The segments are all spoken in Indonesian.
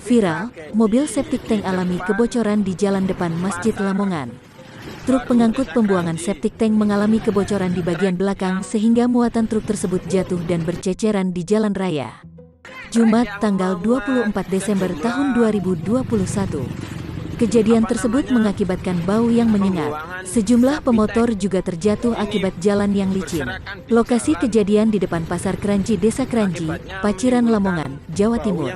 Viral, mobil septic tank alami kebocoran di jalan depan Masjid Lamongan. Truk pengangkut pembuangan septic tank mengalami kebocoran di bagian belakang sehingga muatan truk tersebut jatuh dan berceceran di jalan raya. Jumat, tanggal 24 Desember tahun 2021. Kejadian tersebut mengakibatkan bau yang menyengat. Sejumlah pemotor juga terjatuh akibat jalan yang licin. Lokasi kejadian di depan Pasar Kranji, Desa Kranji, Paciran, Lamongan, Jawa Timur.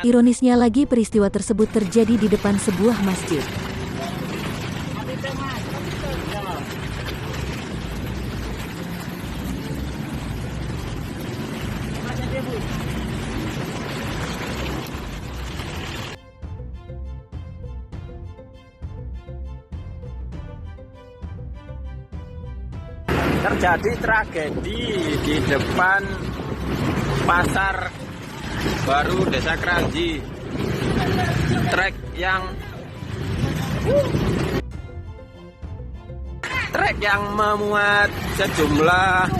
Ironisnya lagi, peristiwa tersebut terjadi di depan sebuah masjid. Terjadi tragedi di depan Pasar Baru Desa Kranji. Trek yang memuat sejumlah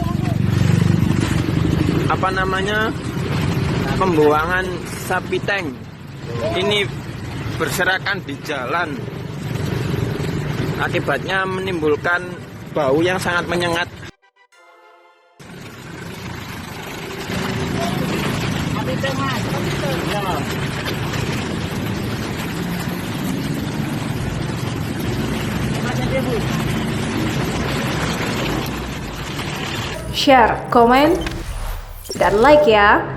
pembuangan sapi tank ini berserakan di jalan. Akibatnya menimbulkan bau yang sangat menyengat. Share, komen, dan like ya.